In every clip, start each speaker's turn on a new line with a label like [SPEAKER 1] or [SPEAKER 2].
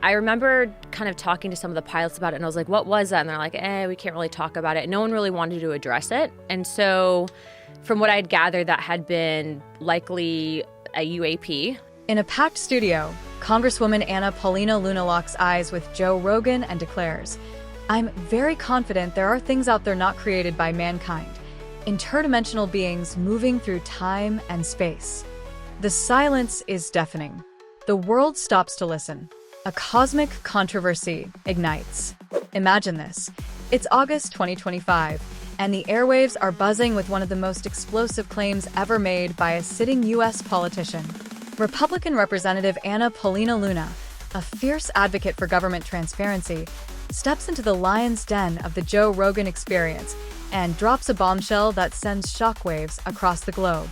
[SPEAKER 1] I remember kind of talking to some of the pilots about it, and I was like, what was that? And they're like, we can't really talk about it. No one really wanted to address it. And so from what I'd gathered, that had been likely a UAP.
[SPEAKER 2] In a packed studio, Congresswoman Paulina Luna locks eyes with Joe Rogan and declares, "I'm very confident there are things out there not created by mankind, interdimensional beings moving through time and space." The silence is deafening. The world stops to listen. A cosmic controversy ignites. Imagine this. It's August 2025, and the airwaves are buzzing with one of the most explosive claims ever made by a sitting U.S. politician. Republican Representative Paulina Luna, a fierce advocate for government transparency, steps into the lion's den of the Joe Rogan experience and drops a bombshell that sends shockwaves across the globe.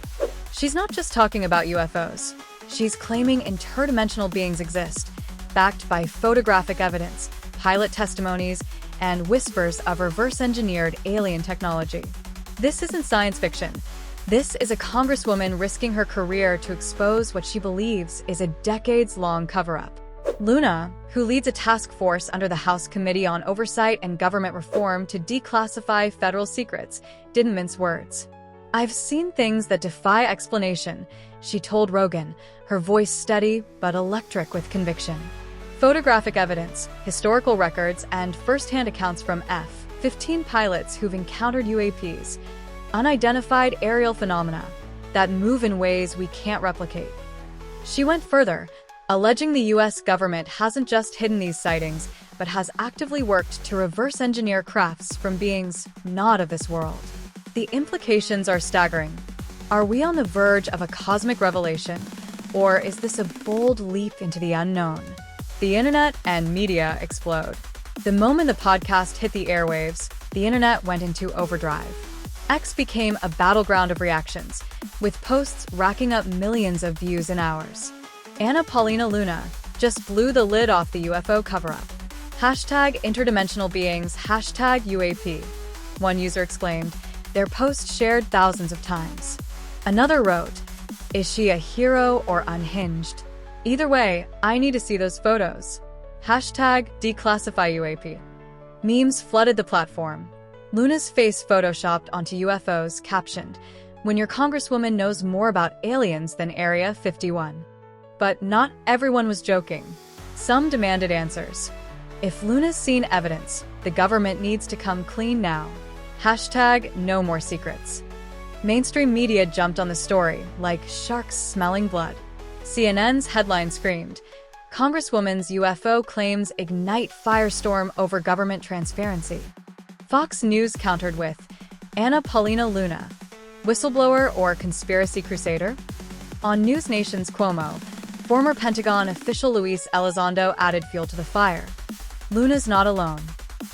[SPEAKER 2] She's not just talking about UFOs. She's claiming interdimensional beings exist, backed by photographic evidence, pilot testimonies, and whispers of reverse-engineered alien technology. This isn't science fiction. This is a congresswoman risking her career to expose what she believes is a decades-long cover-up. Luna, who leads a task force under the House Committee on Oversight and Government Reform to declassify federal secrets, didn't mince words. "I've seen things that defy explanation," she told Rogan, her voice steady but electric with conviction. Photographic evidence, historical records, and first-hand accounts from F-15 pilots who've encountered UAPs, unidentified aerial phenomena that move in ways we can't replicate. She went further, alleging the U.S. government hasn't just hidden these sightings, but has actively worked to reverse-engineer crafts from beings not of this world. The implications are staggering. Are we on the verge of a cosmic revelation, or is this a bold leap into the unknown? The internet and media explode. The moment the podcast hit the airwaves, the internet went into overdrive. X became a battleground of reactions, with posts racking up millions of views in hours. Paulina Luna just blew the lid off the UFO cover-up. Hashtag interdimensional beings, hashtag UAP. One user exclaimed, their post shared thousands of times. Another wrote, "Is she a hero or unhinged? Either way, I need to see those photos." Hashtag declassify UAP. Memes flooded the platform. Luna's face photoshopped onto UFOs captioned, "When your congresswoman knows more about aliens than Area 51. But not everyone was joking. Some demanded answers. If Luna's seen evidence, the government needs to come clean now. Hashtag no more secrets. Mainstream media jumped on the story like sharks smelling blood. CNN's headline screamed, "Congresswoman's UFO claims ignite firestorm over government transparency." Fox News countered with, "Paulina Luna, whistleblower or conspiracy crusader?" On News Nation's Cuomo, former Pentagon official Luis Elizondo added fuel to the fire. Luna's not alone.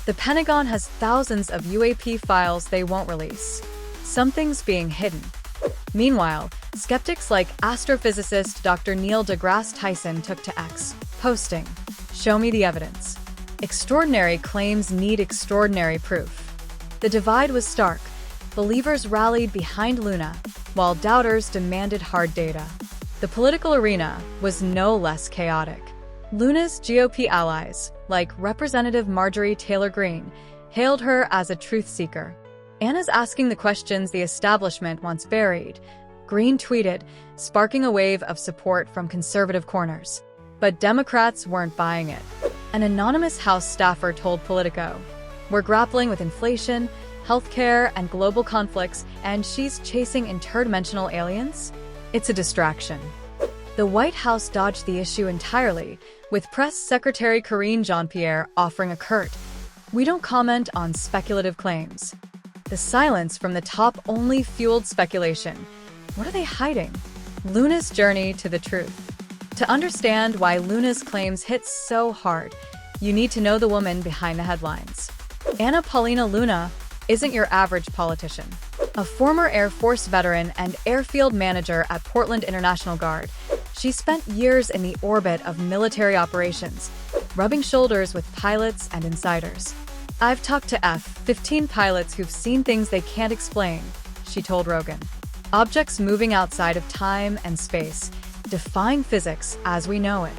[SPEAKER 2] The Pentagon has thousands of UAP files they won't release. Something's being hidden. Meanwhile, skeptics like astrophysicist Dr. Neil deGrasse Tyson took to X, posting, "Show me the evidence. Extraordinary claims need extraordinary proof." The divide was stark. Believers rallied behind Luna, while doubters demanded hard data. The political arena was no less chaotic. Luna's GOP allies, like Representative Marjorie Taylor Greene, hailed her as a truth seeker. "Anna's asking the questions the establishment wants buried," Greene tweeted, sparking a wave of support from conservative corners. But Democrats weren't buying it. An anonymous House staffer told Politico, "We're grappling with inflation, healthcare, and global conflicts, and she's chasing interdimensional aliens? It's a distraction." The White House dodged the issue entirely, with Press Secretary Karine Jean-Pierre offering a curt, "We don't comment on speculative claims." The silence from the top only fueled speculation. What are they hiding? Luna's journey to the truth. To understand why Luna's claims hit so hard, you need to know the woman behind the headlines. Paulina Luna isn't your average politician. A former Air Force veteran and airfield manager at Portland International Guard, she spent years in the orbit of military operations, rubbing shoulders with pilots and insiders. "I've talked to F-15 pilots who've seen things they can't explain," she told Rogan. "Objects moving outside of time and space, defying physics as we know it."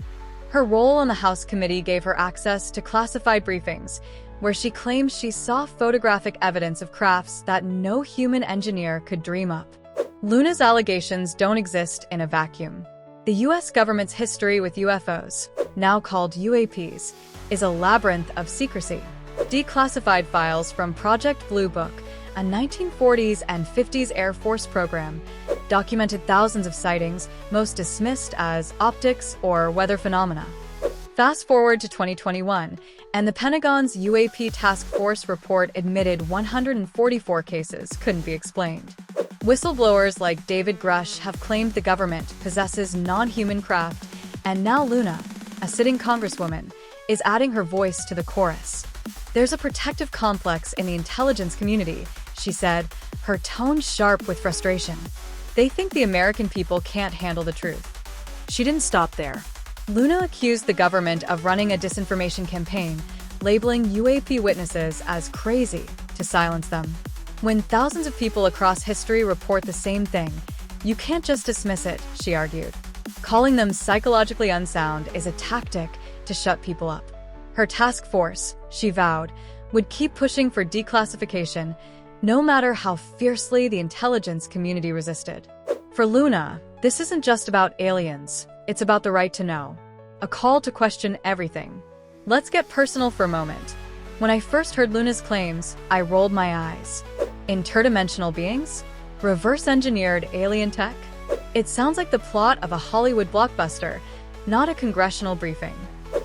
[SPEAKER 2] Her role on the House committee gave her access to classified briefings, where she claims she saw photographic evidence of crafts that no human engineer could dream up. Luna's allegations don't exist in a vacuum. The US government's history with UFOs, now called UAPs, is a labyrinth of secrecy. Declassified files from Project Blue Book, a 1940s and 50s Air Force program, documented thousands of sightings, most dismissed as optics or weather phenomena. Fast forward to 2021, and the Pentagon's UAP Task Force report admitted 144 cases couldn't be explained. Whistleblowers like David Grush have claimed the government possesses non-human craft, and now Luna, a sitting congresswoman, is adding her voice to the chorus. "There's a protective complex in the intelligence community," she said, her tone sharp with frustration. "They think the American people can't handle the truth." She didn't stop there. Luna accused the government of running a disinformation campaign, labeling UAP witnesses as crazy to silence them. When thousands of people across history report the same thing, you can't just dismiss it, she argued. Calling them psychologically unsound is a tactic to shut people up. Her task force, she vowed, would keep pushing for declassification, no matter how fiercely the intelligence community resisted. For Luna, this isn't just about aliens, it's about the right to know. A call to question everything. Let's get personal for a moment. When I first heard Luna's claims, I rolled my eyes. Interdimensional beings? Reverse-engineered alien tech? It sounds like the plot of a Hollywood blockbuster, not a congressional briefing.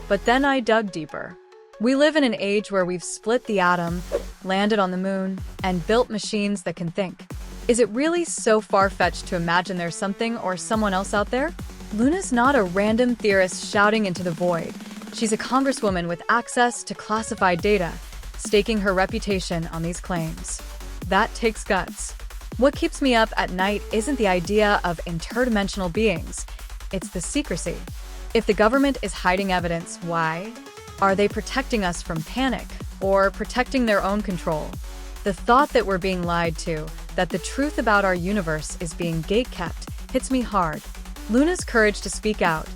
[SPEAKER 2] But then I dug deeper. We live in an age where we've split the atom, landed on the moon, and built machines that can think. Is it really so far-fetched to imagine there's something or someone else out there? Luna's not a random theorist shouting into the void. She's a congresswoman with access to classified data, staking her reputation on these claims. That takes guts. What keeps me up at night isn't the idea of interdimensional beings, it's the secrecy. If the government is hiding evidence, why? Are they protecting us from panic or protecting their own control? The thought that we're being lied to, that the truth about our universe is being gatekept, hits me hard. Luna's courage to speak out,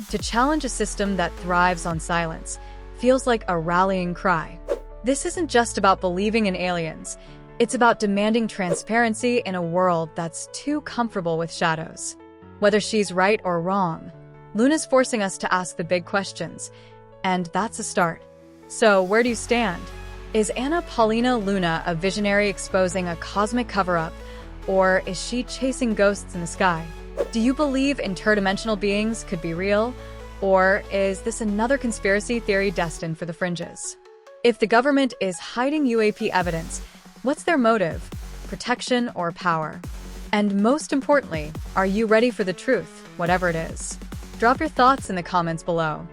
[SPEAKER 2] to challenge a system that thrives on silence, feels like a rallying cry. This isn't just about believing in aliens. It's about demanding transparency in a world that's too comfortable with shadows. Whether she's right or wrong, Luna's forcing us to ask the big questions, and that's a start. So, where do you stand? Is Paulina Luna a visionary exposing a cosmic cover-up, or is she chasing ghosts in the sky? Do you believe interdimensional beings could be real, or is this another conspiracy theory destined for the fringes? If the government is hiding UAP evidence, what's their motive? Protection or power? And most importantly, are you ready for the truth, whatever it is? Drop your thoughts in the comments below.